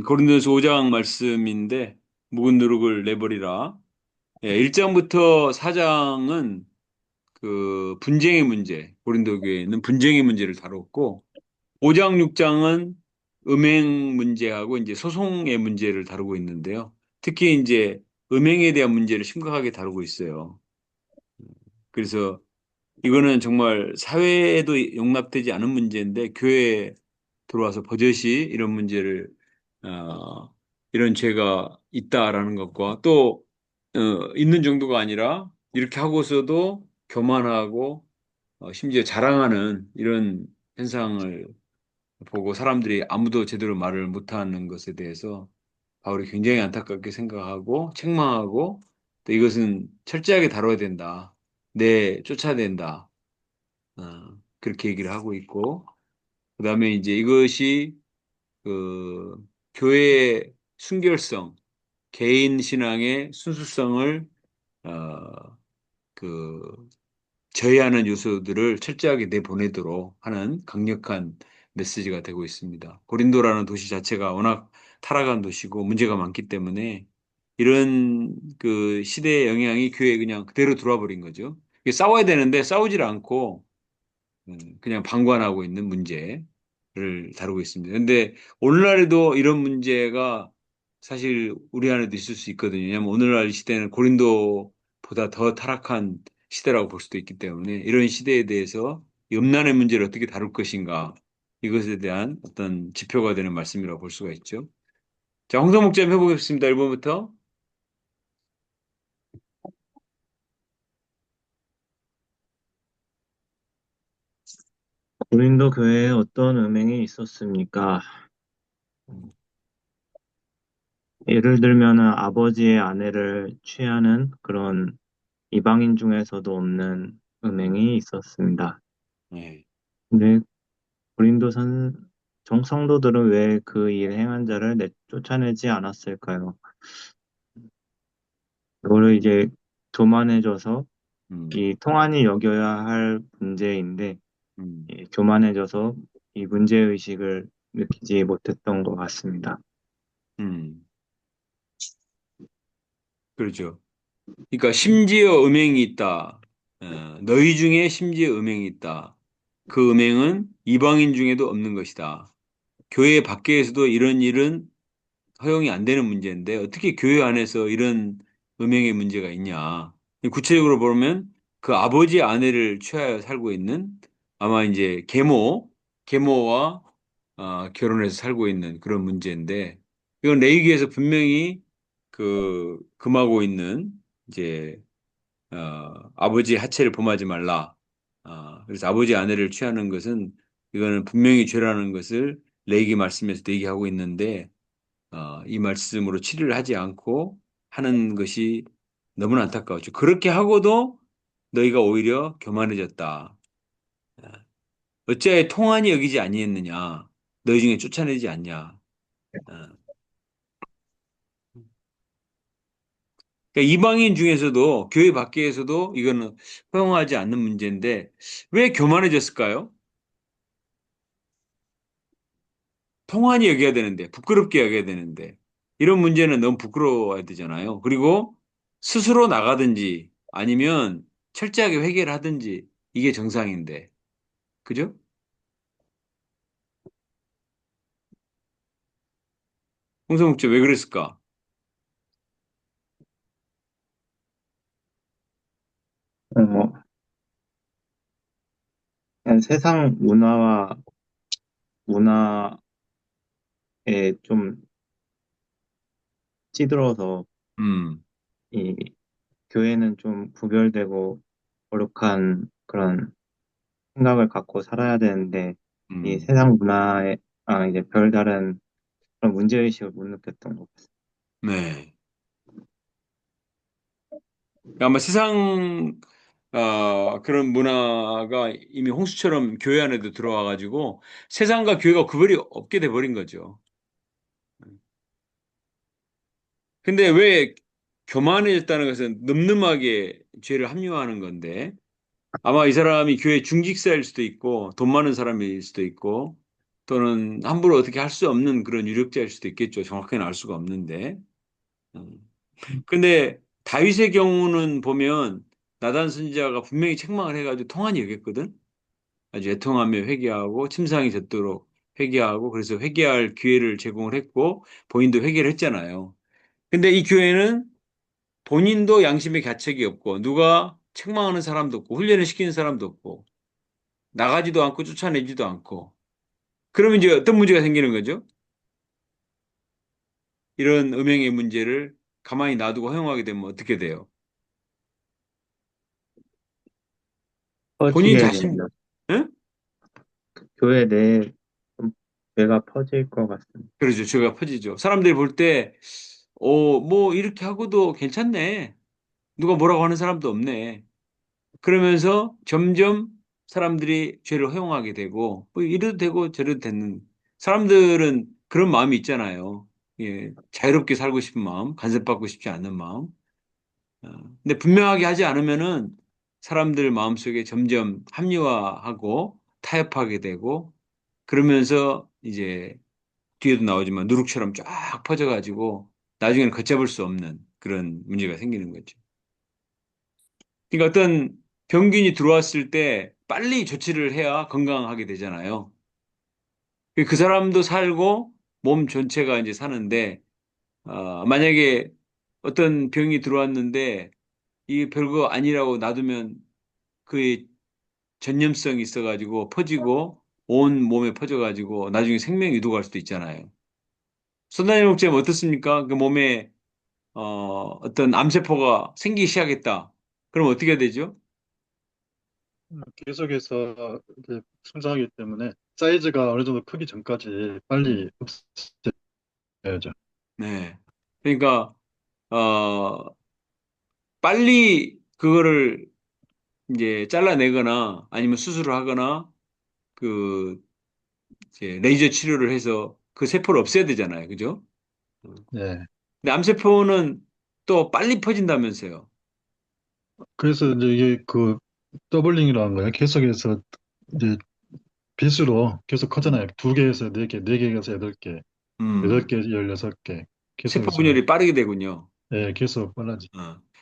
고린도서 5장 말씀인데 묵은 누룩을 내버리라. 예, 1장부터 4장은 그 분쟁의 문제, 고린도 교회에 있는 분쟁의 문제를 다뤘고 5장, 6장은 음행 문제하고 이제 소송의 문제를 다루고 있는데요. 특히 이제 음행에 대한 문제를 심각하게 다루고 있어요. 그래서 이거는 정말 사회에도 용납되지 않은 문제인데 교회에 들어와서 버젓이 이런 문제를 이런 죄가 있다라는 것과 또 있는 정도가 아니라 이렇게 하고서도 교만하고 심지어 자랑하는 이런 현상을 보고 사람들이 아무도 제대로 말을 못하는 것에 대해서 바울이 굉장히 안타깝게 생각하고 책망하고 또 이것은 철저하게 다뤄야 된다. 쫓아야 된다. 그렇게 얘기를 하고 있고 그다음에 이제 이것이 그 교회의 순결성, 개인 신앙의 순수성을 어, 그 저해하는 요소들을 철저하게 내보내도록 하는 강력한 메시지가 되고 있습니다. 고린도라는 도시 자체가 워낙 타락한 도시고 문제가 많기 때문에 이런 그 시대의 영향이 교회에 그냥 그대로 들어와 버린 거죠. 이게 싸워야 되는데 싸우질 않고 그냥 방관하고 있는 문제를 다루고 있습니다. 그런데 오늘날에도 이런 문제가 사실 우리 안에도 있을 수 있거든요. 왜냐하면 오늘날 시대는 고린도보다 더 타락한 시대라고 볼 수도 있기 때문에 이런 시대에 대해서 염난의 문제를 어떻게 다룰 것인가 이것에 대한 어떤 지표가 되는 말씀이라고 볼 수가 있죠. 자, 홍성 목자님 해보겠습니다. 1번부터. 고린도 교회에 어떤 음행이 있었습니까? 예를 들면은 아버지의 아내를 취하는 그런 이방인 중에서도 없는 음행이 있었습니다. 네. 근데 고린도 정성도들은 왜 그 일 행한 자를 쫓아내지 않았을까요? 이거를 이제 교만해져서 음, 이 통한이 여겨야 할 문제인데 음, 교만해져서 이 문제의식을 느끼지 못했던 것 같습니다. 음. 그렇죠. 그러니까 심지어 음행이 있다. 너희 중에 심지어 음행이 있다. 그 음행은 이방인 중에도 없는 것이다. 교회 밖에서도 이런 일은 허용이 안 되는 문제인데 어떻게 교회 안에서 이런 음행의 문제가 있냐. 구체적으로 보면 그 아버지 아내를 취하여 살고 있는 아마 이제 계모와 결혼해서 살고 있는 그런 문제인데 이건 레위기에서 분명히 금하고 있는 이제 아버지의 하체를 범하지 말라. 그래서 아버지 아내를 취하는 것은 이거는 분명히 죄라는 것을 레위기 말씀에서 얘기하고 있는데 이 말씀으로 치료를 하지 않고 하는 것이 너무나 안타까웠죠. 그렇게 하고도 너희가 오히려 교만해졌다. 어찌하여 통한이 여기지 아니했느냐? 너희 중에 쫓아내지 않냐? 어. 그러니까 이방인 중에서도 교회 밖에서도 이거는 허용하지 않는 문제인데 왜 교만해졌을까요? 통한이 여겨야 되는데 부끄럽게 여겨야 되는데 이런 문제는 너무 부끄러워야 되잖아요. 그리고 스스로 나가든지 아니면 철저하게 회개를 하든지 이게 정상인데 그죠? 홍성묵씨 왜 그랬을까? 어, 그냥 세상 문화에 좀 찌들어서 음, 이 교회는 좀 구별되고 거룩한 그런 생각을 갖고 살아야 되는데 이 음, 세상 문화에 이제 별다른 그런 문제의식을 못 느꼈던 것 같습니다. 네. 아마 세상 그런 문화가 이미 홍수처럼 교회 안에도 들어와가지고 세상과 교회가 구별이 없게 돼버린 거죠. 근데 왜 교만해졌다는 것은 늠름하게 죄를 합리화하는 건데 아마 이 사람이 교회 중직자일 수도 있고 돈 많은 사람일 수도 있고 또는 함부로 어떻게 할 수 없는 그런 유력자일 수도 있겠죠. 정확히는 알 수가 없는데. 음. 근데 다윗의 경우는 보면 나단 선지자가 분명히 책망을 해가지고 통한이 여겼거든. 아주 애통하며 회개하고 침상이 젖도록 회개하고 그래서 회개할 기회를 제공을 했고 본인도 회개를 했잖아요. 근데 이 교회는 본인도 양심의 가책이 없고 누가 책망하는 사람도 없고 훈련을 시키는 사람도 없고 나가지도 않고 쫓아내지도 않고 그러면 이제 어떤 문제가 생기는 거죠? 이런 음행의 문제를 가만히 놔두고 허용하게 되면 어떻게 돼요? 본인 퍼지게 자신, 됩니다. 응? 교회 내에 좀 죄가 퍼질 것 같습니다. 그러죠. 죄가 퍼지죠. 사람들이 볼 때, 뭐 이렇게 하고도 괜찮네. 누가 뭐라고 하는 사람도 없네. 그러면서 점점 사람들이 죄를 허용하게 되고, 뭐 이래도 되고 저래도 되는, 사람들은 그런 마음이 있잖아요. 예, 자유롭게 살고 싶은 마음, 간섭받고 싶지 않는 마음. 어, 근데 분명하게 하지 않으면은 사람들 마음속에 점점 합리화하고 타협하게 되고, 그러면서 이제 뒤에도 나오지만 누룩처럼 쫙 퍼져가지고 나중에는 걷잡을 수 없는 그런 문제가 생기는 거죠. 그러니까 어떤 병균이 들어왔을 때 빨리 조치를 해야 건강하게 되잖아요. 그 사람도 살고 몸 전체가 이제 사는데 만약에 어떤 병이 들어왔는데 이게 별거 아니라고 놔두면 그 전염성이 있어가지고 퍼지고 온 몸에 퍼져가지고 나중에 생명 유도가 할 수도 있잖아요. 손단일 목재는 어떻습니까? 그 몸에 어떤 암세포가 생기기 시작했다. 그럼 어떻게 되죠? 계속해서 이제 성장하기 때문에 사이즈가 어느 정도 크기 전까지 음, 빨리 없애야죠. 네. 그러니까 빨리 그거를 이제 잘라내거나 아니면 수술을 하거나 그 이제 레이저 치료를 해서 그 세포를 없애야 되잖아요. 그죠? 네. 근데 암세포는 또 빨리 퍼진다면서요. 그래서 이제 이게 그 더블링이라는 거예요. 계속해서 이제 빛으로 계속 커잖아요. 음, 두 개에서 네 개, 네 개에서 여덟 개, 여덟 음. 개, 16개. 세포 계속해서, 분열이 빠르게 되군요. 예, 계속 빨라지.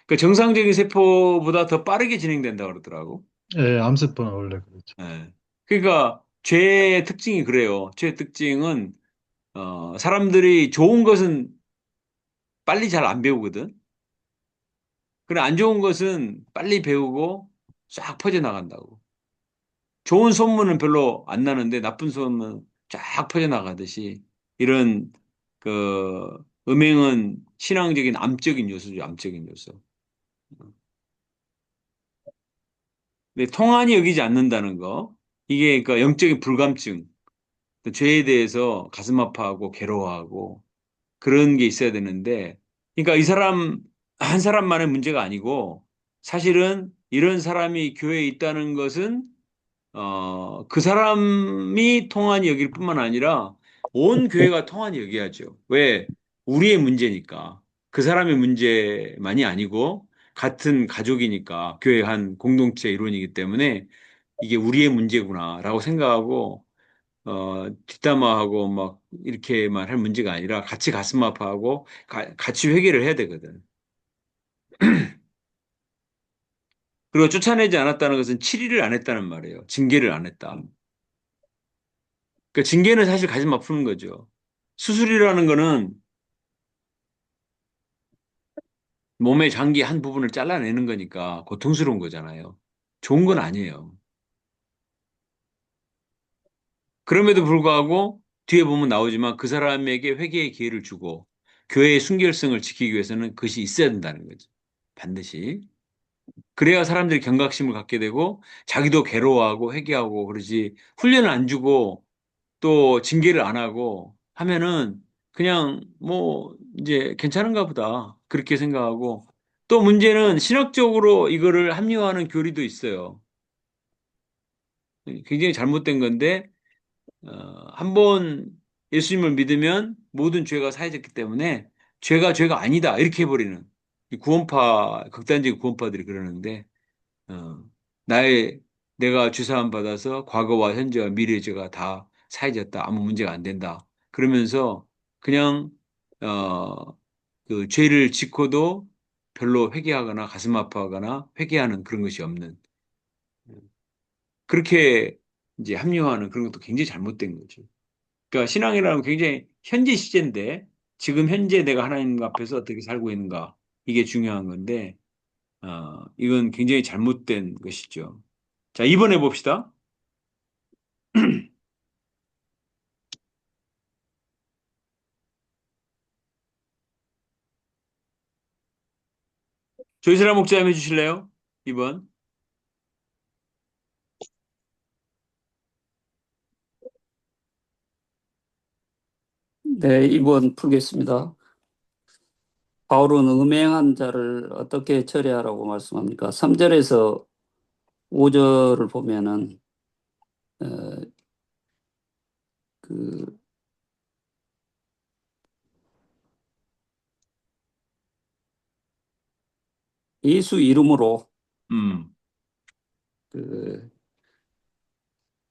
그 정상적인 세포보다 더 빠르게 진행된다 그러더라고. 예, 암세포는 원래 그렇죠. 예. 그러니까 죄의 특징이 그래요. 죄의 특징은 사람들이 좋은 것은 빨리 잘 안 배우거든. 그래 안 좋은 것은 빨리 배우고 쫙 퍼져나간다고. 좋은 소문은 별로 안 나는데 나쁜 소문은 쫙 퍼져나가듯이 이런 그 음행은 신앙적인 암적인 요소죠. 암적인 요소. 근데 통한이 여기지 않는다는 거. 이게 그러니까 영적인 불감증. 또 죄에 대해서 가슴 아파하고 괴로워하고 그런 게 있어야 되는데, 그러니까 이 사람 한 사람만의 문제가 아니고 사실은 이런 사람이 교회에 있다는 것은 그 사람이 통한이 여길 뿐만 아니라 온 교회가 통한이 여기야죠. 왜? 우리의 문제니까. 그 사람의 문제만이 아니고 같은 가족이니까 교회 한 공동체 일원이기 때문에 이게 우리의 문제구나라고 생각하고 뒷담화하고 막 이렇게만 할 문제가 아니라 같이 가슴 아파하고 같이 회개를 해야 되거든. 그리고 쫓아내지 않았다는 것은 치리를 안 했다는 말이에요. 징계를 안 했다. 그러니까 징계는 사실 가슴 아프는 거죠. 수술이라는 거는 몸의 장기 한 부분을 잘라내는 거니까 고통스러운 거잖아요. 좋은 건 아니에요. 그럼에도 불구하고 뒤에 보면 나오지만 그 사람에게 회개의 기회를 주고 교회의 순결성을 지키기 위해서는 그것이 있어야 된다는 거죠. 반드시. 그래야 사람들이 경각심을 갖게 되고 자기도 괴로워하고 회개하고 그러지 훈련을 안 주고 또 징계를 안 하고 하면은 그냥 뭐 이제 괜찮은가 보다 그렇게 생각하고 또 문제는 신학적으로 이거를 합리화하는 교리도 있어요. 굉장히 잘못된 건데 한번 예수님을 믿으면 모든 죄가 사해졌기 때문에 죄가 아니다 이렇게 해버리는 이 구원파 극단적인 구원파들이 그러는데 어, 나의 내가 주사함 받아서 과거와 현재와 미래의 죄가 다 사해졌다. 아무 문제가 안 된다. 그러면서 그냥 그 죄를 짓고도 별로 회개하거나 가슴 아파하거나 회개하는 그런 것이 없는 그렇게 이제 합리화하는 그런 것도 굉장히 잘못된 거죠. 그러니까 신앙이라는 건 굉장히 현재 시제인데 지금 현재 내가 하나님 앞에서 어떻게 살고 있는가 이게 중요한 건데 이건 굉장히 잘못된 것이죠. 자, 이번에 봅시다. 조이스라 목사님 해주실래요? 2번. 네, 이번 풀겠습니다. 바울은 음행한 자를 어떻게 처리하라고 말씀합니까? 3절에서 5절을 보면은 어, 그 예수 이름으로 음, 그,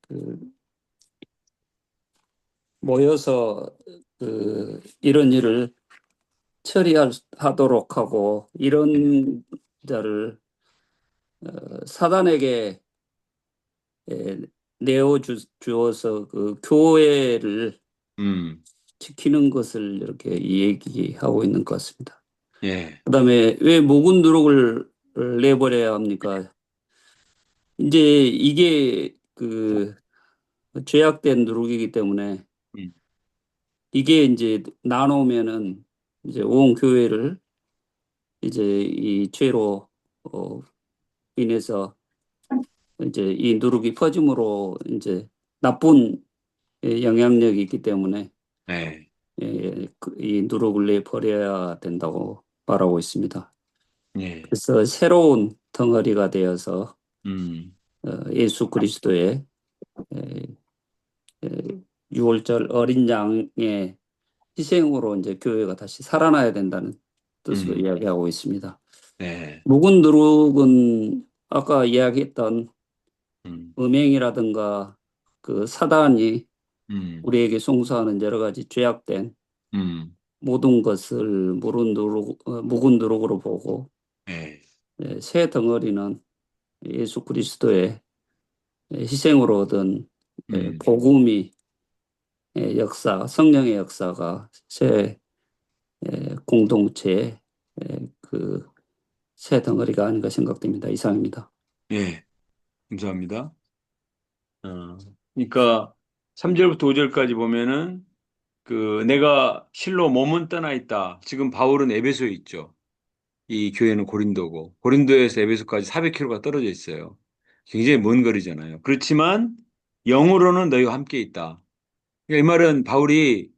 그 모여서 이런 일을 처리하도록 하고 이런 자를 사단에게 내어 주어서 그 교회를 음, 지키는 것을 이렇게 얘기하고 있는 것 같습니다. 예, 그다음에 왜 묵은 누룩을 내버려야 합니까? 이제 이게 그 죄악된 누룩이기 때문에 음, 이게 이제 나누면은 이제 온 교회를 이제 이 죄로 어, 인해서 이제 이 누룩이 퍼짐으로 이제 나쁜 영향력이 있기 때문에 예, 이 누룩을 내버려야 된다고 말하고 있습니다. 예, 그래서 새로운 덩어리가 되어서 음, 예수 그리스도의 에, 에, 유월절 어린 양의 희생으로 이제 교회가 다시 살아나야 된다는 뜻으로 음, 이야기하고 있습니다. 예, 묵은 누룩은 아까 이야기했던 음, 음행이라든가 그 사단이 음, 우리에게 송수하는 여러 가지 죄악된 음, 모든 것을 묵은 누룩으로 보고 예, 새 덩어리는 예수 그리스도의 희생으로 얻은 음, 복음이 역사, 성령의 역사가 새 공동체의 그새 덩어리가 아닌가 생각됩니다. 이상입니다. 예, 감사합니다. 그러니까 3절부터 5절까지 보면은 내가 실로 몸은 떠나 있다. 지금 바울은 에베소에 있죠. 이 교회는 고린도고 고린도에서 에베소까지 400km가 떨어져 있어요. 굉장히 먼 거리잖아요. 그렇지만 영으로는 너희와 함께 있다. 그러니까 이 말은 바울이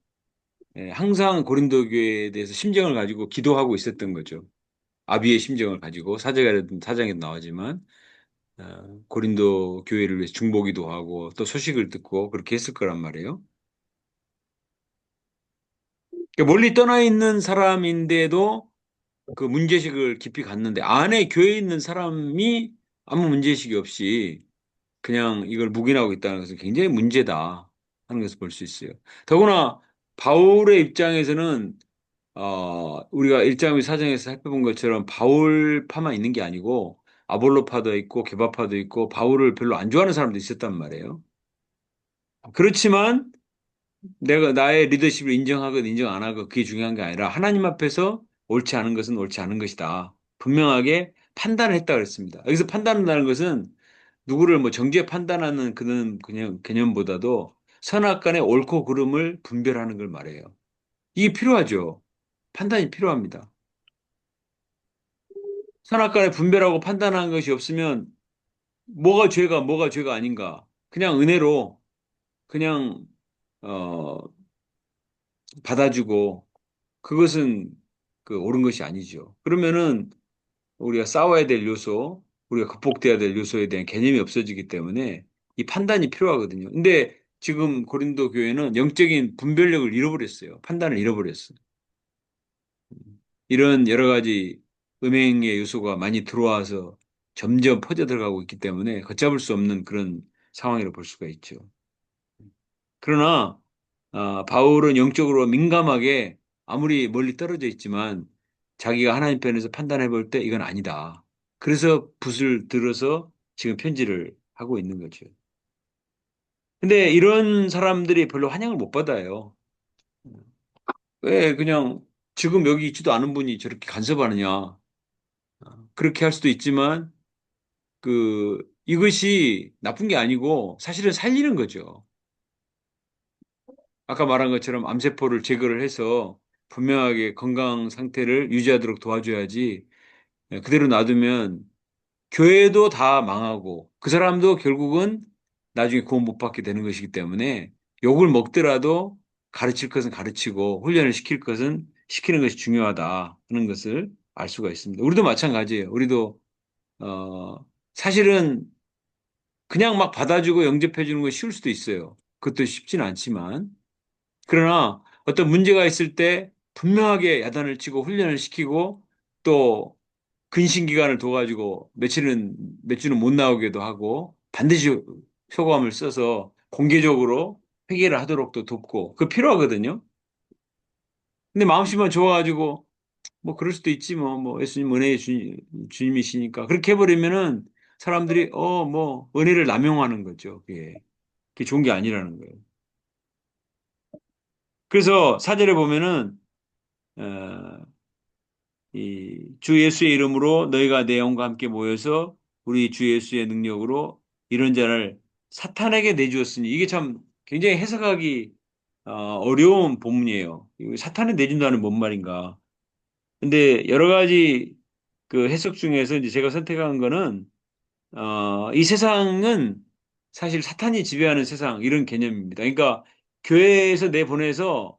항상 고린도 교회에 대해서 심정을 가지고 기도하고 있었던 거죠. 아비의 심정을 가지고 사장에도 나오지만 고린도 교회를 위해서 중보기도 하고 또 소식을 듣고 그렇게 했을 거란 말이에요. 그러니까 멀리 떠나 있는 사람인데도 그 문제식을 깊이 갖는데 안에 교회에 있는 사람이 아무 문제식이 없이 그냥 이걸 묵인하고 있다는 것은 굉장히 문제다 하는 것을 볼 수 있어요. 더구나 바울의 입장에서는 우리가 1장 4장에서 살펴본 것처럼 바울파만 있는 게 아니고 아볼로파도 있고 게바파도 있고 바울을 별로 안 좋아하는 사람도 있었단 말이에요. 그렇지만 내가 나의 리더십을 인정하건 인정 안 하건 그게 중요한 게 아니라 하나님 앞에서 옳지 않은 것은 옳지 않은 것이다. 분명하게 판단을 했다 그랬습니다. 여기서 판단한다는 것은 누구를 뭐 정죄 판단하는 그런 그냥 개념보다도 선악간의 옳고 그름을 분별하는 걸 말해요. 이게 필요하죠. 판단이 필요합니다. 선악간에 분별하고 판단하는 것이 없으면 뭐가 죄가 아닌가. 그냥 은혜로 그냥 어, 받아주고 그것은 그 옳은 것이 아니죠. 그러면은 우리가 싸워야 될 요소, 우리가 극복돼야 될 요소에 대한 개념이 없어지기 때문에 이 판단이 필요하거든요. 근데 지금 고린도 교회는 영적인 분별력을 잃어버렸어요. 판단을 잃어버렸어요. 이런 여러 가지 음행의 요소가 많이 들어와서 점점 퍼져 들어가고 있기 때문에 걷잡을 수 없는 그런 상황이라고 볼 수가 있죠. 그러나 바울은 영적으로 민감하게 아무리 멀리 떨어져 있지만 자기가 하나님 편에서 판단해 볼 때 이건 아니다. 그래서 붓을 들어서 지금 편지를 하고 있는 거죠. 근데 이런 사람들이 별로 환영을 못 받아요. 왜 그냥 지금 여기 있지도 않은 분이 저렇게 간섭하느냐. 그렇게 할 수도 있지만 이것이 나쁜 게 아니고 사실은 살리는 거죠. 아까 말한 것처럼 암세포를 제거를 해서 분명하게 건강 상태를 유지하도록 도와줘야지 그대로 놔두면 교회도 다 망하고 그 사람도 결국은 나중에 구원 못 받게 되는 것이기 때문에 욕을 먹더라도 가르칠 것은 가르치고 훈련을 시킬 것은 시키는 것이 중요하다 하는 것을 알 수가 있습니다. 우리도 마찬가지예요. 우리도 사실은 그냥 막 받아주고 영접해 주는 것이 쉬울 수도 있어요. 그것도 쉽지는 않지만 그러나 어떤 문제가 있을 때 분명하게 야단을 치고 훈련을 시키고 또 근신 기간을 둬가지고 몇 주는 못 나오게도 하고 반드시 효과음을 써서 공개적으로 회개를 하도록도 돕고 그 필요하거든요. 근데 마음씨만 좋아가지고 뭐 그럴 수도 있지 뭐 예수님 은혜의 주님이시니까 그렇게 해버리면은 사람들이 뭐 은혜를 남용하는 거죠. 그게 좋은 게 아니라는 거예요. 그래서 사절에 보면은 어, 이 주 예수의 이름으로 너희가 내 영과 함께 모여서 우리 주 예수의 능력으로 이런 자를 사탄에게 내주었으니 이게 참 굉장히 해석하기 어려운 본문이에요. 이거 사탄에 내준다는 뭔 말인가? 근데 여러 가지 그 해석 중에서 이제 제가 선택한 거는 이 세상은 사실 사탄이 지배하는 세상 이런 개념입니다. 그러니까 교회에서 내보내서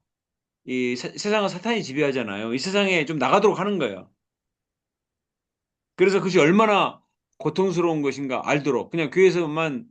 이 세상은 사탄이 지배하잖아요. 이 세상에 좀 나가도록 하는 거예요. 그래서 그것이 얼마나 고통스러운 것인가 알도록 그냥 교회에서만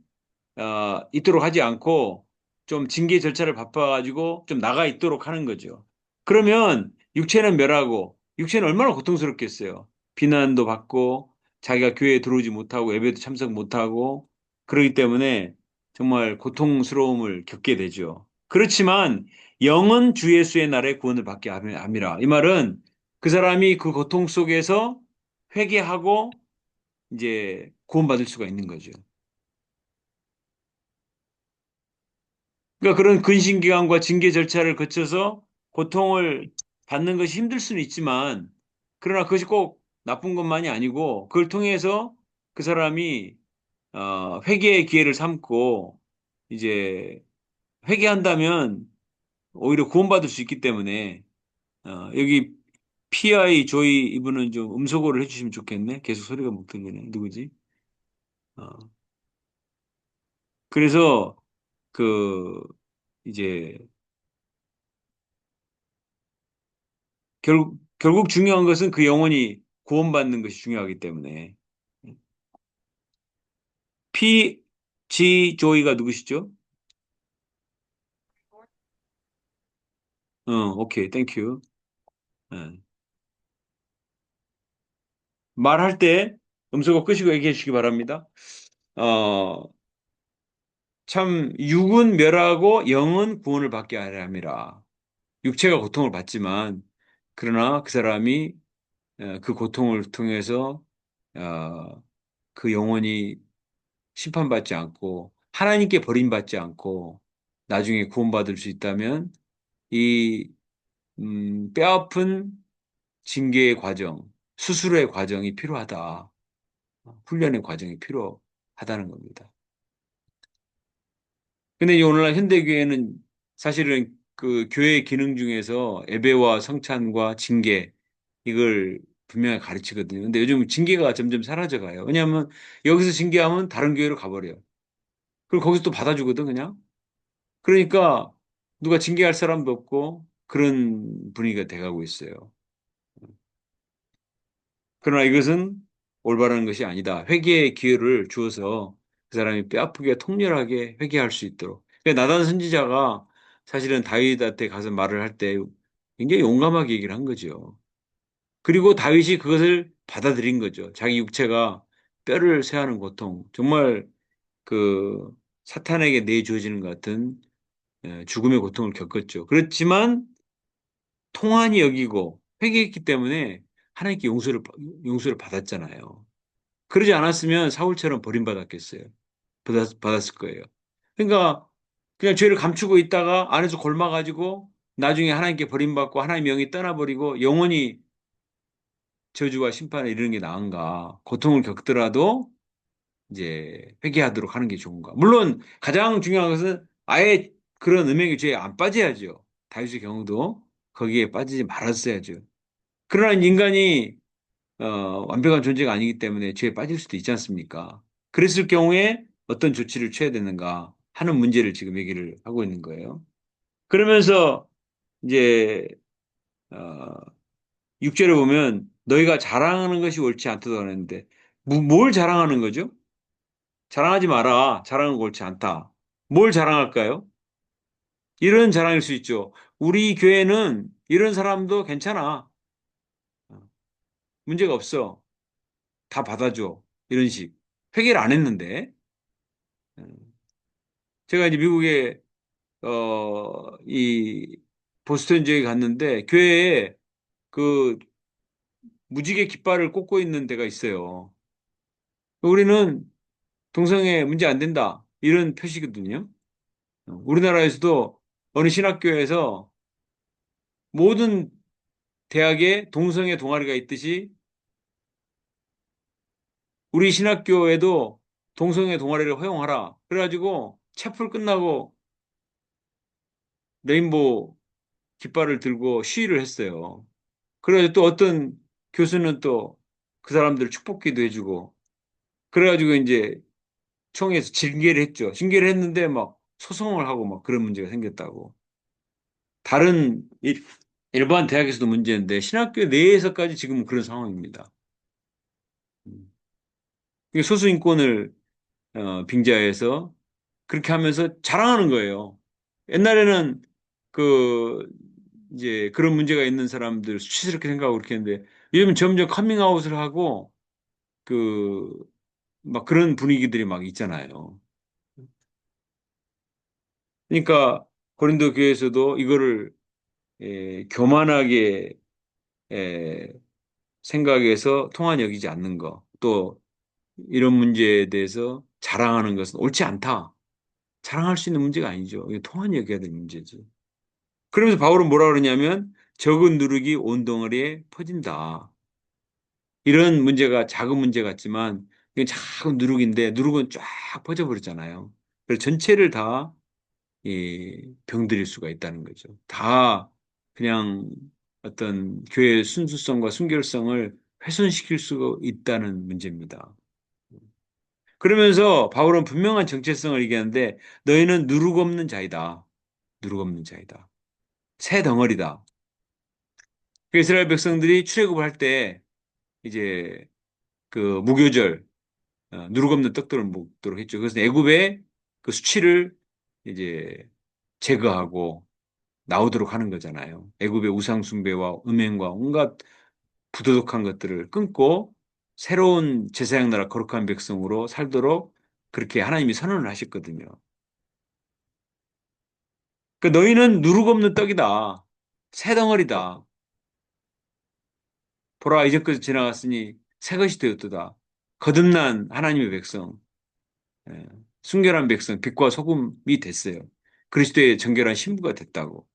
있도록 하지 않고 좀 징계 절차를 밟아가지고 좀 나가 있도록 하는 거죠. 그러면 육체는 멸하고 육체는 얼마나 고통스럽겠어요. 비난도 받고 자기가 교회에 들어오지 못하고 예배도 참석 못하고 그러기 때문에 정말 고통스러움을 겪게 되죠. 그렇지만 영은 주 예수의 날에 구원을 받게 함이라. 이 말은 그 사람이 그 고통 속에서 회개하고 이제 구원받을 수가 있는 거죠. 그러니까 그런 근신기간과 징계 절차를 거쳐서 고통을 받는 것이 힘들 수는 있지만, 그러나 그것이 꼭 나쁜 것만이 아니고, 그걸 통해서 그 사람이 회개의 기회를 삼고, 이제 회개한다면 오히려 구원받을 수 있기 때문에, 여기 PI 조이 이분은 좀 음소거를 해주시면 좋겠네. 계속 소리가 못 들리네. 누구지? 어, 그래서 그 이제 결국 중요한 것은 그 영혼이 구원받는 것이 중요하기 때문에. G 조이가 누구시죠? 오케이, 땡큐. 예. 말할 때 음소거 끄시고 얘기해 주시기 바랍니다. 어, 참, 육은 멸하고 영은 구원을 받게 하려 함이라. 육체가 고통을 받지만, 그러나 그 사람이 그 고통을 통해서 그 영혼이 심판받지 않고 하나님께 버림받지 않고 나중에 구원받을 수 있다면 이 뼈아픈 징계의 과정, 수술의 과정이 필요하다. 훈련의 과정이 필요하다는 겁니다. 근데 이 오늘날 현대교회는 사실은 그 교회의 기능 중에서 예배와 성찬과 징계 이걸 분명히 가르치거든요. 근데 요즘 징계가 점점 사라져가요. 왜냐하면 여기서 징계하면 다른 교회로 가버려요. 그리고 거기서 또 받아주거든, 그냥. 그러니까 누가 징계할 사람도 없고 그런 분위기가 돼가고 있어요. 그러나 이것은 올바른 것이 아니다. 회개의 기회를 주어서 그 사람이 뼈아프게 통렬하게 회개할 수 있도록. 그러니까 나단 선지자가 사실은 다윗한테 가서 말을 할 때 굉장히 용감하게 얘기를 한 거죠. 그리고 다윗이 그것을 받아들인 거죠. 자기 육체가 뼈를 쇠하는 고통, 정말 그 사탄에게 내주어지는 것 같은 죽음의 고통을 겪었죠. 그렇지만 통한이 여기고 회개했기 때문에 하나님께 용서를 받았잖아요. 그러지 않았으면 사울처럼 버림받았겠어요. 받았을 거예요. 그러니까 그냥 죄를 감추고 있다가 안에서 골마가지고 나중에 하나님께 버림받고 하나님의 영이 떠나버리고 영원히 저주와 심판에 이르는 게 나은가? 고통을 겪더라도 이제 회개하도록 하는 게 좋은가? 물론 가장 중요한 것은 아예 그런 음행의 죄에 안 빠져야죠. 다윗의 경우도 거기에 빠지지 말았어야죠. 그러나 인간이 완벽한 존재가 아니기 때문에 죄에 빠질 수도 있지 않습니까? 그랬을 경우에 어떤 조치를 취해야 되는가 하는 문제를 지금 얘기를 하고 있는 거예요. 그러면서 이제 어, 6절에 보면 너희가 자랑하는 것이 옳지 않다고 하는데 뭘 자랑하는 거죠? 자랑하지 마라. 자랑은 옳지 않다. 뭘 자랑할까요? 이런 자랑일 수 있죠. 우리 교회는 이런 사람도 괜찮아. 문제가 없어. 다 받아줘. 이런 식. 회개를 안 했는데. 제가 이제 미국에, 이, 보스턴 지역에 갔는데, 교회에 그 무지개 깃발을 꽂고 있는 데가 있어요. 우리는 동성애 문제 안 된다. 이런 표시거든요. 우리나라에서도 어느 신학교에서 모든 대학에 동성애 동아리가 있듯이 우리 신학교에도 동성애 동아리를 허용하라. 그래가지고 채플 끝나고 레인보우 깃발을 들고 시위를 했어요. 그래가지고 또 어떤 교수는 또 그 사람들 축복기도 해주고 그래가지고 이제 총회에서 징계를 했죠. 징계를 했는데 막 소송을 하고 막 그런 문제가 생겼다고. 다른 일반 대학에서도 문제인데 신학교 내에서까지 지금 그런 상황입니다. 이게 소수 인권을 빙자해서 그렇게 하면서 자랑하는 거예요. 옛날에는 그 이제 그런 문제가 있는 사람들 수치스럽게 생각하고 그렇게 했는데 요즘 점점 커밍아웃을 하고 그 막 그런 분위기들이 막 있잖아요. 그러니까 고린도 교회에서도 이거를 교만하게 에, 생각해서 통한 여기지 않는 거, 또 이런 문제에 대해서 자랑하는 것은 옳지 않다. 자랑할 수 있는 문제가 아니죠. 이게 통한 여겨야 될 문제죠. 그러면서 바울은 뭐라 그러냐면 적은 누룩이 온 덩어리에 퍼진다. 이런 문제가 작은 문제 같지만 이건 작은 누룩인데 누룩은 쫙 퍼져버렸잖아요. 그래서 전체를 다 병들일 수가 있다는 거죠. 다 그냥 어떤 교회의 순수성과 순결성을 훼손시킬 수가 있다는 문제입니다. 그러면서 바울은 분명한 정체성을 얘기하는데 너희는 누룩 없는 자이다. 누룩 없는 자이다. 새 덩어리다. 그 이스라엘 백성들이 출애굽을 할 때 이제 그 무교절 누룩 없는 떡들을 먹도록 했죠. 그래서 애굽의 그 수치를 이제 제거하고 나오도록 하는 거잖아요. 애굽의 우상 숭배와 음행과 온갖 부도덕한 것들을 끊고 새로운 제사장 나라 거룩한 백성으로 살도록 그렇게 하나님이 선언을 하셨거든요. 그 너희는 누룩 없는 떡이다. 새 덩어리다. 보라 이제까지 지나갔으니 새 것이 되었도다. 거듭난 하나님의 백성, 예, 순결한 백성, 빛과 소금이 됐어요. 그리스도의 정결한 신부가 됐다고.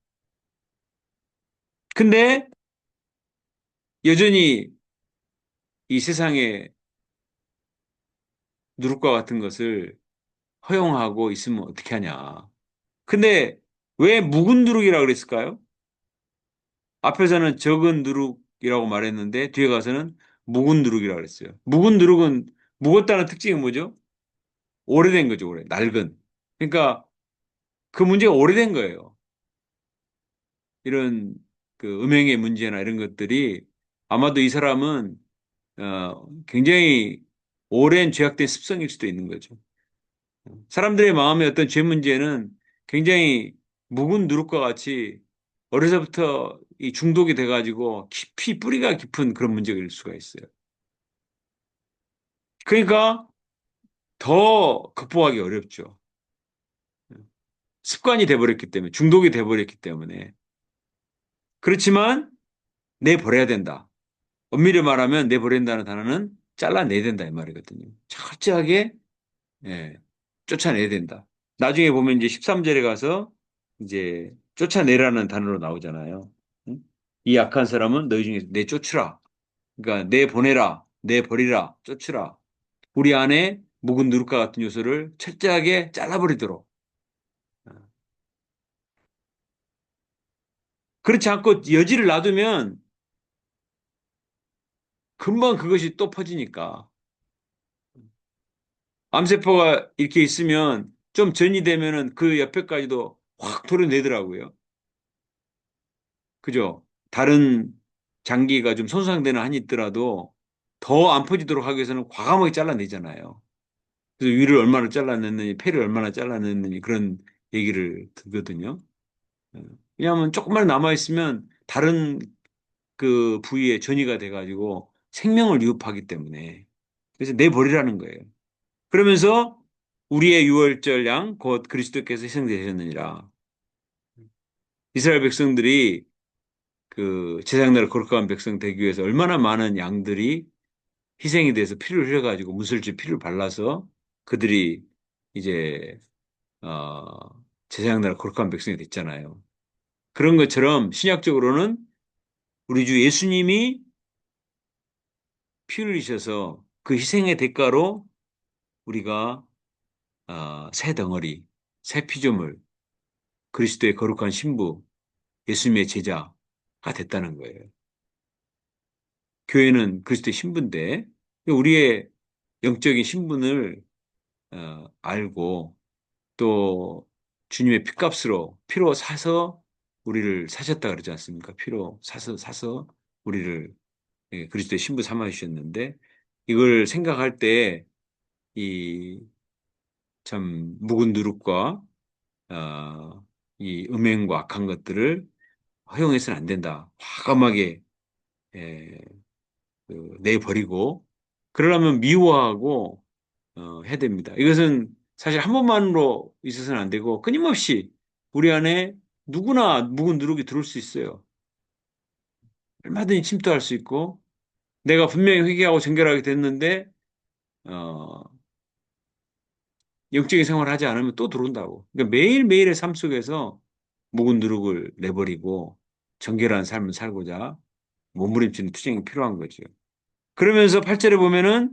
근데 여전히 이 세상에 누룩과 같은 것을 허용하고 있으면 어떻게 하냐. 근데 왜 묵은 누룩이라고 그랬을까요? 앞에서는 적은 누룩이라고 말했는데 뒤에 가서는 묵은 누룩이라고 그랬어요. 묵은 누룩은 묵었다는 특징이 뭐죠? 오래된 거죠, 낡은. 그러니까 그 문제가 오래된 거예요. 이런 그 음행의 문제나 이런 것들이 아마도 이 사람은 굉장히 오랜 죄악된 습성일 수도 있는 거죠. 사람들의 마음의 어떤 죄 문제는 굉장히 묵은 누룩과 같이 어려서부터 이 중독이 돼가지고 깊이 뿌리가 깊은 그런 문제가 일 수가 있어요. 그러니까 더 극복하기 어렵죠. 습관이 돼버렸기 때문에, 중독이 돼버렸기 때문에. 그렇지만 내버려야 된다. 엄밀히 말하면 내버린다는 단어는 잘라내야 된다 이 말이거든요. 철저하게 예, 쫓아내야 된다. 나중에 보면 이제 13절에 가서 이제 쫓아내라는 단어로 나오잖아요. 응? 이 약한 사람은 너희 중에서 내쫓으라. 그러니까 내보내라, 내버리라, 쫓으라. 우리 안에 묵은 누룩과 같은 요소를 철저하게 잘라버리도록. 그렇지 않고 여지를 놔두면 금방 그것이 또 퍼지니까. 암세포가 이렇게 있으면 좀 전이 되면은 그 옆에까지도 확 도려내더라고요. 그죠? 다른 장기가 좀 손상되는 한이 있더라도 더 안 퍼지도록 하기 위해서는 과감하게 잘라내잖아요. 그래서 위를 얼마나 잘라냈느니, 폐를 얼마나 잘라냈느니 그런 얘기를 듣거든요. 예. 왜냐하면 조금만 남아있으면 다른 그 부위에 전이가 돼가지고 생명을 위협하기 때문에. 그래서 내버리라는 거예요. 그러면서 우리의 유월절 양, 곧 그리스도께서 희생되셨느니라. 이스라엘 백성들이 그 제사장나라 거룩한 백성 되기 위해서 얼마나 많은 양들이 희생이 돼서 피를 흘려가지고 문설주 피를 발라서 그들이 이제 제사장나라 거룩한 백성이 됐잖아요. 그런 것처럼 신약적으로는 우리 주 예수님이 피 흘리셔서 그 희생의 대가로 우리가 새 덩어리, 새 피조물, 그리스도의 거룩한 신부, 예수님의 제자가 됐다는 거예요. 교회는 그리스도의 신부인데 우리의 영적인 신분을 알고 또 주님의 피값으로 피로 사서 우리를 사셨다 그러지 않습니까? 피로 사서 우리를 그리스도의 신부 삼아 주셨는데 이걸 생각할 때 이 참 묵은 누룩과 이 음행과 악한 것들을 허용해서는 안 된다. 과감하게 예, 내버리고 그러려면 미워하고 해야 됩니다. 이것은 사실 한 번만으로 있어서는 안 되고 끊임없이 우리 안에 누구나 묵은 누룩이 들어올 수 있어요. 얼마든지 침투할 수 있고 내가 분명히 회개하고 정결하게 됐는데 어, 영적인 생활을 하지 않으면 또 들어온다고. 그러니까 매일매일의 삶 속에서 묵은 누룩을 내버리고 정결한 삶을 살고자 몸부림치는 투쟁이 필요한 거죠. 그러면서 8절에 보면은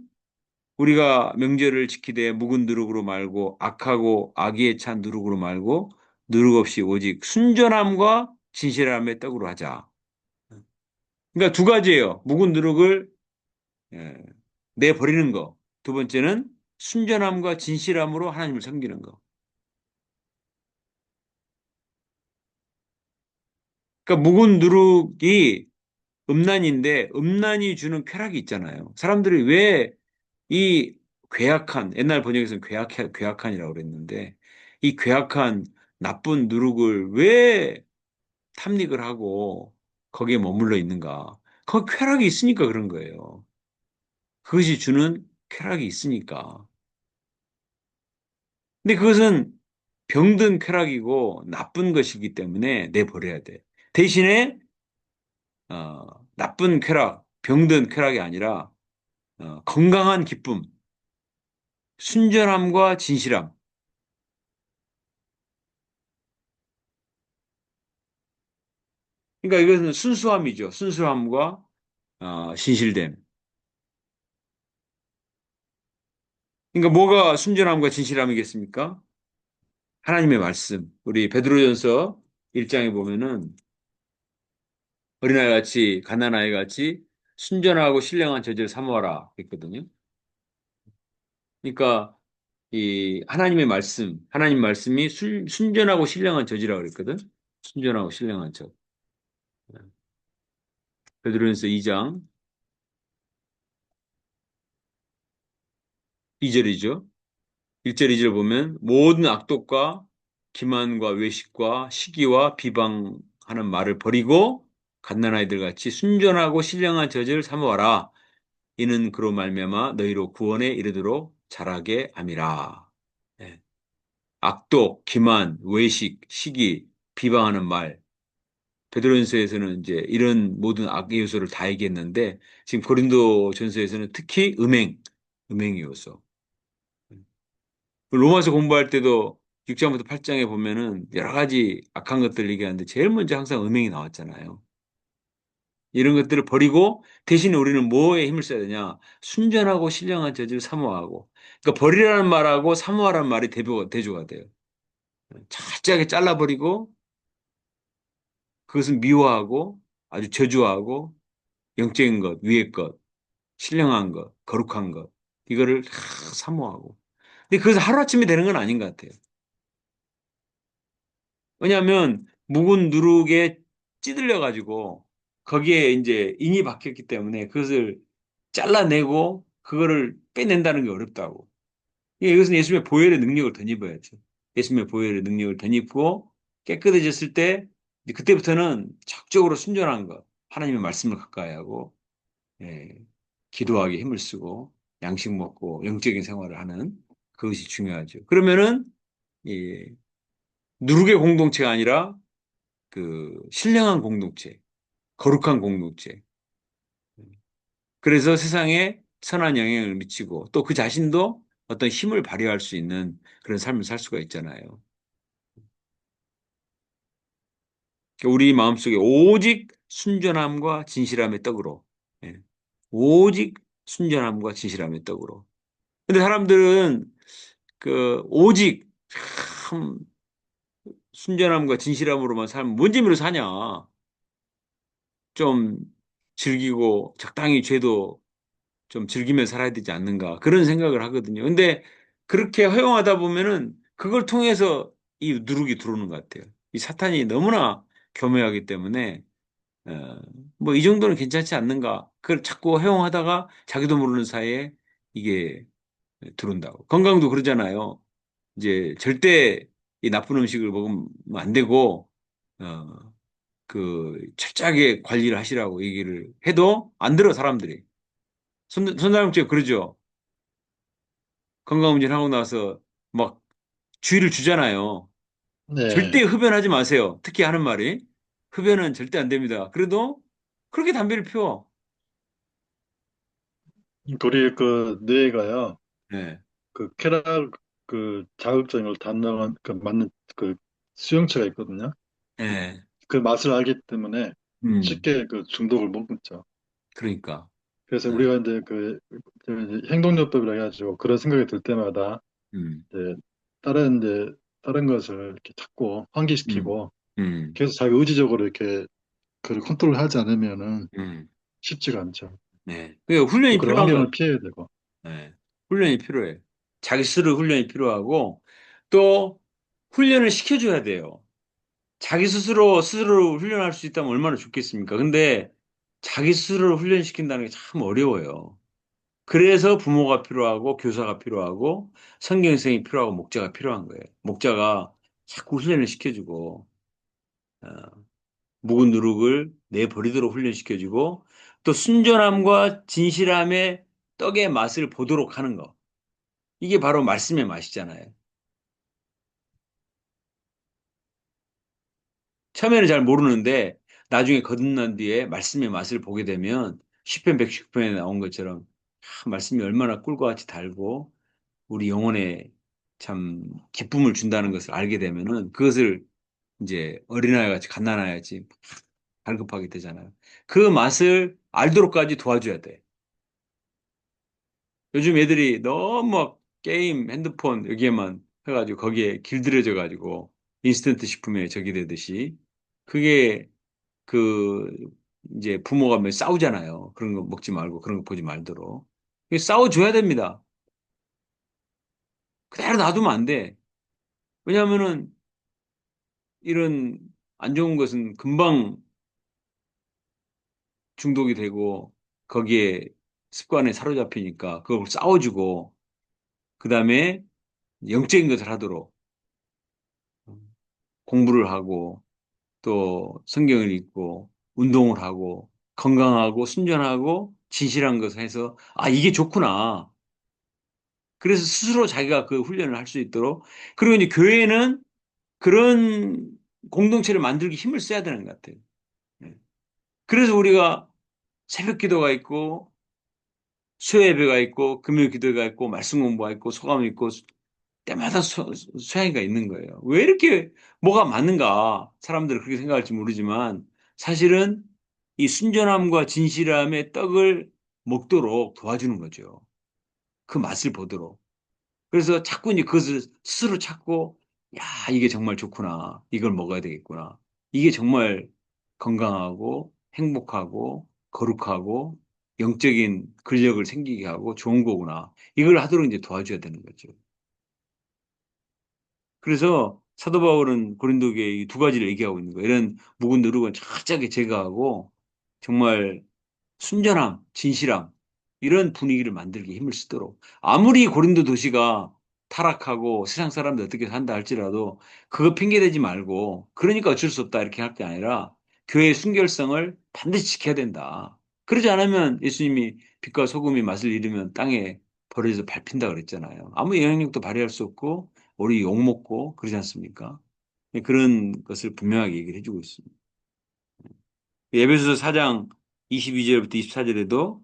우리가 명절을 지키되 묵은 누룩으로 말고 악하고 악의에 찬 누룩으로 말고 누룩 없이 오직 순전함과 진실함의 떡으로 하자. 그러니까 두 가지예요. 묵은 누룩을 예, 내버리는 거. 두 번째는 순전함과 진실함으로 하나님을 섬기는 거. 그러니까 묵은 누룩이 음란인데 음란이 주는 쾌락이 있잖아요. 사람들이 왜 이 괴악한 옛날 번역에서는 괴악한이라고 그랬는데 이 괴악한 나쁜 누룩을 왜 탐닉을 하고 거기에 머물러 있는가? 거기 쾌락이 있으니까 그런 거예요. 그것이 주는 쾌락이 있으니까. 근데 그것은 병든 쾌락이고 나쁜 것이기 때문에 내버려야 돼. 대신에 나쁜 쾌락, 병든 쾌락이 아니라 건강한 기쁨, 순전함과 진실함. 그러니까 이것은 순수함이죠. 순수함과 진실됨. 그러니까 뭐가 순전함과 진실함이겠습니까? 하나님의 말씀. 우리 베드로전서 1장에 보면은 어린아이 같이 갓난아이 같이 순전하고 신령한 저지를 삼아라 했거든요. 그러니까 이 하나님의 말씀, 하나님 말씀이 순전하고 신령한 저지라고 그랬거든. 순전하고 신령한 저. 베드로전서 2장 2절이죠. 1절, 2절 보면 모든 악독과 기만과 외식과 시기와 비방하는 말을 버리고 갓난아이들 같이 순전하고 신령한 저지를 삼아와라. 이는 그로 말미암아 너희로 구원에 이르도록 자라게 함이라. 예. 악독, 기만, 외식, 시기, 비방하는 말. 베드로전서에서는 이제 이런 모든 악의 요소를 다 얘기했는데 지금 고린도전서에서는 특히 음행의 요소. 로마서 공부할 때도 6장부터 8장에 보면은 여러 가지 악한 것들 얘기하는데 제일 먼저 항상 음행이 나왔잖아요. 이런 것들을 버리고 대신에 우리는 뭐에 힘을 써야 되냐? 순전하고 신령한 저지를 사모하고. 그러니까 버리라는 말하고 사모하라는 말이 대조가 돼요. 철저하게 잘라버리고 그것은 미워하고 아주 저주하고 영적인 것, 위의 것, 신령한 것, 거룩한 것 이거를 다 사모하고. 근데 그것은 하루아침에 되는 건 아닌 것 같아요. 왜냐하면 묵은 누룩에 찌들려 가지고 거기에 이제 인이 박혔기 때문에 그것을 잘라내고 그거를 빼낸다는 게 어렵다고. 이것은 예수님의 보혈의 능력을 덧입어야죠. 예수님의 보혈의 능력을 덧입고 깨끗해졌을 때 이제 그때부터는 적극적으로 순전한 것, 하나님의 말씀을 가까이 하고 예, 기도하기 힘을 쓰고 양식 먹고 영적인 생활을 하는 그것이 중요하죠. 그러면은 예, 누룩의 공동체가 아니라 그 신령한 공동체, 거룩한 공동체. 그래서 세상에 선한 영향을 미치고 또 그 자신도 어떤 힘을 발휘할 수 있는 그런 삶을 살 수가 있잖아요. 우리 마음속에 오직 순전함과 진실함의 떡으로. 예. 오직 순전함과 진실함의 떡으로. 근데 사람들은 그 오직 참 순전함과 진실함으로만 살면 뭔 재미로 사냐. 좀 즐기고 적당히 죄도 좀 즐기며 살아야 되지 않는가 그런 생각을 하거든요. 근데 그렇게 허용하다 보면은 그걸 통해서 이 누룩이 들어오는 것 같아요. 이 사탄이 너무나 교묘하기 때문에 뭐 이 정도는 괜찮지 않는가. 그걸 자꾸 허용하다가 자기도 모르는 사이에 이게 들어온다고. 건강도 그러잖아요. 이제 절대 이 나쁜 음식을 먹으면 안 되고 그 철저하게 관리를 하시라고 얘기를 해도 안 들어 사람들이. 손자병증 그러죠. 건강검진하고 나서 막 주의를 주잖아요. 네. 절대 흡연하지 마세요. 특히 하는 말이 흡연은 절대 안 됩니다. 그래도 그렇게 담배를 피워. 우리 그 뇌가요, 네, 그 쾌락 그 자극적인 걸 담당한 그 맞는 그 수용체가 있거든요. 네, 그 맛을 알기 때문에 음, 쉽게 그 중독을 못 끊죠. 그러니까, 그래서 네, 우리가 이제 그 이제 행동요법이라 해가지고 그런 생각이 들 때마다 음, 이제 다른 것을 이렇게 자꾸 음, 환기시키고 음, 계속 자기 의지적으로 이렇게 그걸 컨트롤하지 않으면은 음, 쉽지가 않죠. 네. 그 또 훈련이 그런 필요한 환경을 건, 피해야 되고. 네, 훈련이 필요해. 자기 스스로 훈련이 필요하고 또 훈련을 시켜줘야 돼요. 자기 스스로 훈련할 수 있다면 얼마나 좋겠습니까? 근데 자기 스스로를 훈련시킨다는 게 참 어려워요. 그래서 부모가 필요하고 교사가 필요하고 성경생이 필요하고 목자가 필요한 거예요. 목자가 자꾸 훈련을 시켜주고 어, 묵은 누룩을 내버리도록 훈련시켜주고 또 순전함과 진실함의 떡의 맛을 보도록 하는 거. 이게 바로 말씀의 맛이잖아요. 처음에는 잘 모르는데 나중에 거듭난 뒤에 말씀의 맛을 보게 되면 시편 119편에 나온 것처럼 말씀이 얼마나 꿀과 같이 달고 우리 영혼에 참 기쁨을 준다는 것을 알게 되면은 그것을 이제 어린아이 같이 갓난아이 같이 발급하게 되잖아요. 그 맛을 알도록까지 도와줘야 돼. 요즘 애들이 너무 막 게임, 핸드폰 여기에만 해가지고 거기에 길들여져 가지고 인스턴트 식품에 적이 되듯이 그게 그 이제 부모가 몇 싸우잖아요. 그런 거 먹지 말고 그런 거 보지 말도록. 싸워줘야 됩니다. 그대로 놔두면 안 돼. 왜냐하면은 이런 안 좋은 것은 금방 중독이 되고 거기에 습관에 사로잡히니까 그걸 싸워주고 그다음에 영적인 것을 하도록 공부를 하고 또 성경을 읽고 운동을 하고 건강하고 순전하고 진실한 것을 해서 아 이게 좋구나. 그래서 스스로 자기가 그 훈련을 할 수 있도록. 그리고 이제 교회는 그런 공동체를 만들기 힘을 써야 되는 것 같아요. 예. 그래서 우리가 새벽 기도가 있고, 수요 예배가 있고, 금요 기도가 있고, 말씀 공부가 있고, 소감이 있고, 때마다 수양이가 있는 거예요. 왜 이렇게 뭐가 맞는가? 사람들은 그렇게 생각할지 모르지만, 사실은 이 순전함과 진실함의 떡을 먹도록 도와주는 거죠. 그 맛을 보도록. 그래서 자꾸 이제 그것을 스스로 찾고, 야, 이게 정말 좋구나. 이걸 먹어야 되겠구나. 이게 정말 건강하고 행복하고 거룩하고 영적인 근력을 생기게 하고 좋은 거구나. 이걸 하도록 이제 도와줘야 되는 거죠. 그래서 사도 바울은 고린도교에 이 두 가지를 얘기하고 있는 거예요. 이런 묵은 누룩은 철저하게 제거하고 정말 순전함, 진실함, 이런 분위기를 만들기 힘을 쓰도록. 아무리 고린도 도시가 타락하고 세상 사람들 어떻게 산다 할지라도 그거 핑계대지 말고 그러니까 어쩔 수 없다 이렇게 할 게 아니라 교회의 순결성을 반드시 지켜야 된다. 그러지 않으면 예수님이 빛과 소금이 맛을 잃으면 땅에 버려져서 밟힌다 그랬잖아요. 아무 영향력도 발휘할 수 없고 우리 욕먹고 그러지 않습니까? 그런 것을 분명하게 얘기를 해주고 있습니다. 에베소서 4장 22절부터 24절에도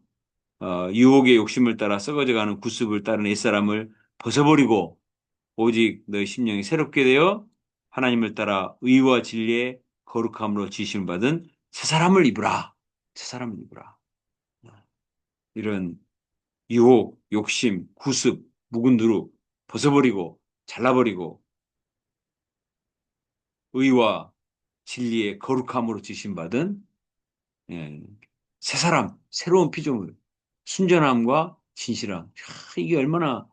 유혹의 욕심을 따라 썩어져가는 구습을 따른 옛사람을 벗어버리고 오직 너희 심령이 새롭게 되어 하나님을 따라 의와 진리의 거룩함으로 지심을 받은 새 사람을 입으라. 새 사람을 입으라. 이런 유혹, 욕심, 구습, 묵은 누룩 벗어버리고 잘라버리고 의와 진리의 거룩함으로 지심받은 예, 새 사람, 새로운 피조물, 순전함과 진실함. 이게 얼마나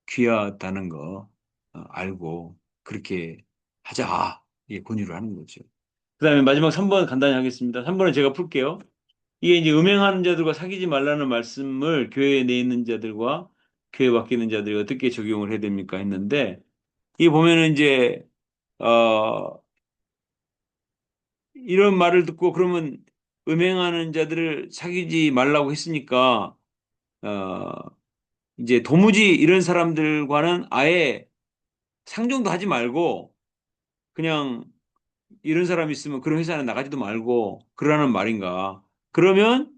귀하다는 거 알고 그렇게 하자. 예, 권유를 하는 거죠. 그 다음에 마지막 3번 간단히 하겠습니다. 3번은 제가 풀게요. 이게 이제 음행하는 자들과 사귀지 말라는 말씀을 교회에 내 있는 자들과 교회 밖에 있는 자들이 어떻게 적용을 해야 됩니까? 했는데, 이 보면은 이제, 어, 이런 말을 듣고 그러면 음행하는 자들을 사귀지 말라고 했으니까, 어, 이제 도무지 이런 사람들과는 아예 상종도 하지 말고 그냥 이런 사람이 있으면 그런 회사는 나가지도 말고 그러라는 말인가. 그러면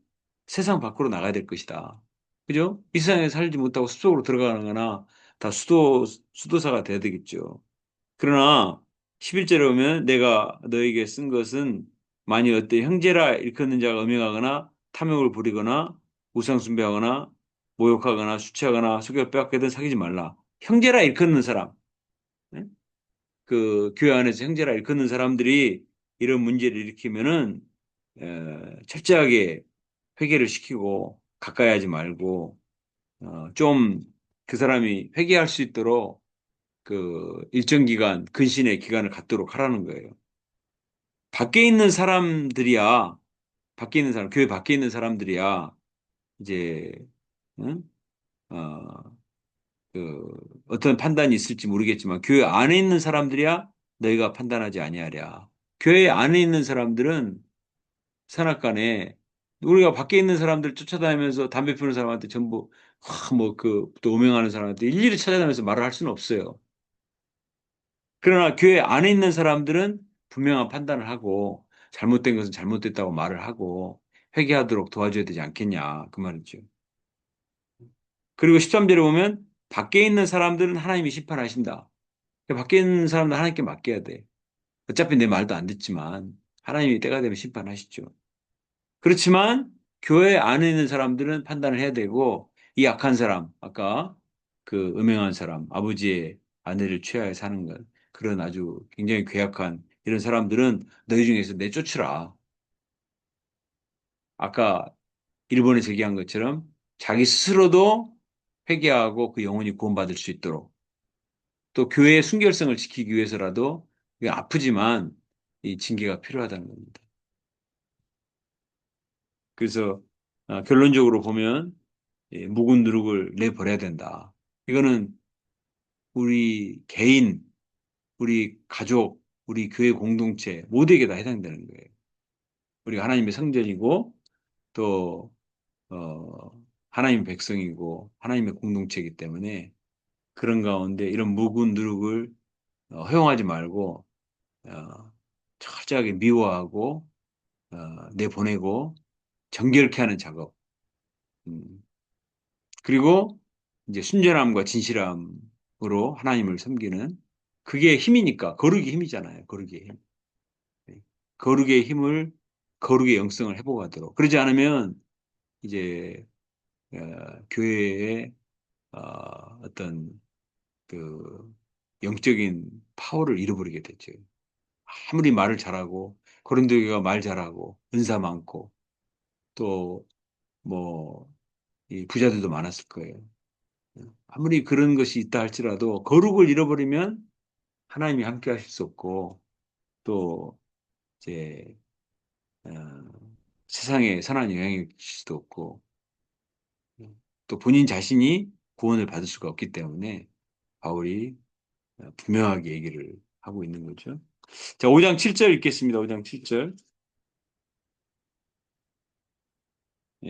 세상 밖으로 나가야 될 것이다. 그죠? 이 세상에 살지 못하고 숲속으로 들어가거나 다 수도사가 돼야 되겠죠. 그러나 11절에 보면 내가 너에게 쓴 것은 만일 어때 형제라 일컫는 자가 음행하거나 탐욕을 부리거나 우상 숭배하거나 모욕하거나 수치하거나 속여 빼앗기든 사귀지 말라. 형제라 일컫는 사람. 네? 그 교회 안에서 형제라 일컫는 사람들이 이런 문제를 일으키면은 철저하게 회개를 시키고 가까이 하지 말고 좀 그 사람이 회개할 수 있도록 그 일정 기간 근신의 기간을 갖도록 하라는 거예요. 밖에 있는 사람들이야 밖에 있는 사람 교회 밖에 있는 사람들이야 이제 응? 어, 그 어떤 판단이 있을지 모르겠지만 교회 안에 있는 사람들이야 너희가 판단하지 아니하랴. 교회 안에 있는 사람들은 산악간에 우리가 밖에 있는 사람들 쫓아다니면서 담배 피우는 사람한테 전부 뭐그 또 오명하는 사람한테 일일이 찾아다니면서 말을 할 수는 없어요. 그러나 교회 안에 있는 사람들은 분명한 판단을 하고 잘못된 것은 잘못됐다고 말을 하고 회개하도록 도와줘야 되지 않겠냐 그 말이죠. 그리고 13절에 보면 밖에 있는 사람들은 하나님이 심판하신다. 밖에 있는 사람들 하나님께 맡겨야 돼. 어차피 내 말도 안 듣지만 하나님이 때가 되면 심판하시죠. 그렇지만 교회 안에 있는 사람들은 판단을 해야 되고 이 악한 사람, 아까 그 음행한 사람, 아버지의 아내를 취하여 사는 것, 그런 아주 굉장히 괴악한 이런 사람들은 너희 중에서 내쫓으라. 아까 일본에 제기한 것처럼 자기 스스로도 회개하고 그 영혼이 구원받을 수 있도록 또 교회의 순결성을 지키기 위해서라도 이게 아프지만 이 징계가 필요하다는 겁니다. 그래서 결론적으로 보면 묵은 누룩을 내버려야 된다. 이거는 우리 개인, 우리 가족, 우리 교회 공동체 모두에게 다 해당되는 거예요. 우리가 하나님의 성전이고 또 하나님의 백성이고 하나님의 공동체이기 때문에 그런 가운데 이런 묵은 누룩을 허용하지 말고 어, 철저하게 미워하고 내보내고 정결케 하는 작업. 음, 그리고 이제 순전함과 진실함으로 하나님을 섬기는 그게 힘이니까 거룩이 힘이잖아요. 거룩의 힘. 네. 거룩의 힘을 거룩의 영성을 회복하도록. 그러지 않으면 이제 교회의 어떤 그 영적인 파워를 잃어버리게 됐죠. 아무리 말을 잘하고 고린도교가 말 잘하고 은사 많고 또 뭐 이 부자들도 많았을 거예요. 아무리 그런 것이 있다 할지라도 거룩을 잃어버리면 하나님이 함께 하실 수 없고 또 이제 어, 세상에 선한 영향을 줄 수도 없고 또 본인 자신이 구원을 받을 수가 없기 때문에 바울이 분명하게 얘기를 하고 있는 거죠. 자, 5장 7절 읽겠습니다. 5장 7절.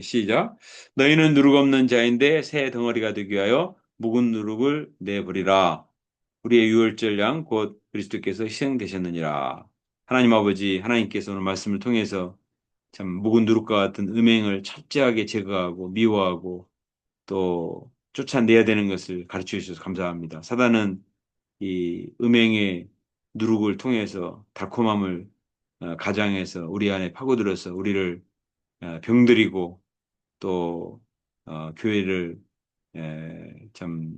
시작. 너희는 누룩 없는 자인데 새 덩어리가 되기 위하여 묵은 누룩을 내버리라. 우리의 유월절 양 곧 그리스도께서 희생되셨느니라. 하나님 아버지, 하나님께서 오늘 말씀을 통해서 참 묵은 누룩과 같은 음행을 철저하게 제거하고 미워하고 또 쫓아내야 되는 것을 가르쳐 주셔서 감사합니다. 사단은 이 음행의 누룩을 통해서 달콤함을 가장해서 우리 안에 파고들어서 우리를 병들이고 또 교회를 참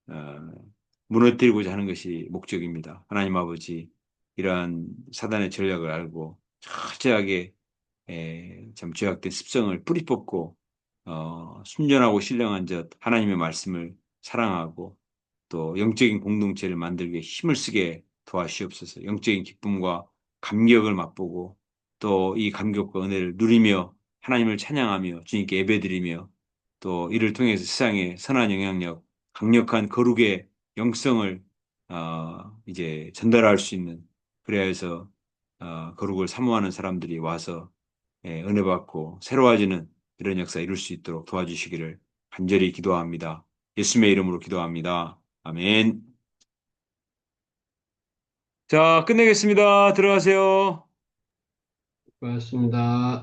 어, 무너뜨리고자 하는 것이 목적입니다. 하나님 아버지 이러한 사단의 전략을 알고 철저하게 참 죄악된 습성을 뿌리 뽑고 순전하고 신령한 자 하나님의 말씀을 사랑하고 또 영적인 공동체를 만들기 위해 힘을 쓰게 도와주시옵소서. 영적인 기쁨과 감격을 맛보고 또 이 감격과 은혜를 누리며 하나님을 찬양하며 주님께 예배드리며 또 이를 통해서 세상에 선한 영향력, 강력한 거룩의 영성을 이제 전달할 수 있는 그래야 해서 거룩을 사모하는 사람들이 와서 은혜 받고 새로워지는 이런 역사 이룰 수 있도록 도와주시기를 간절히 기도합니다. 예수님의 이름으로 기도합니다. 아멘. 자, 끝내겠습니다. 들어가세요. 고맙습니다.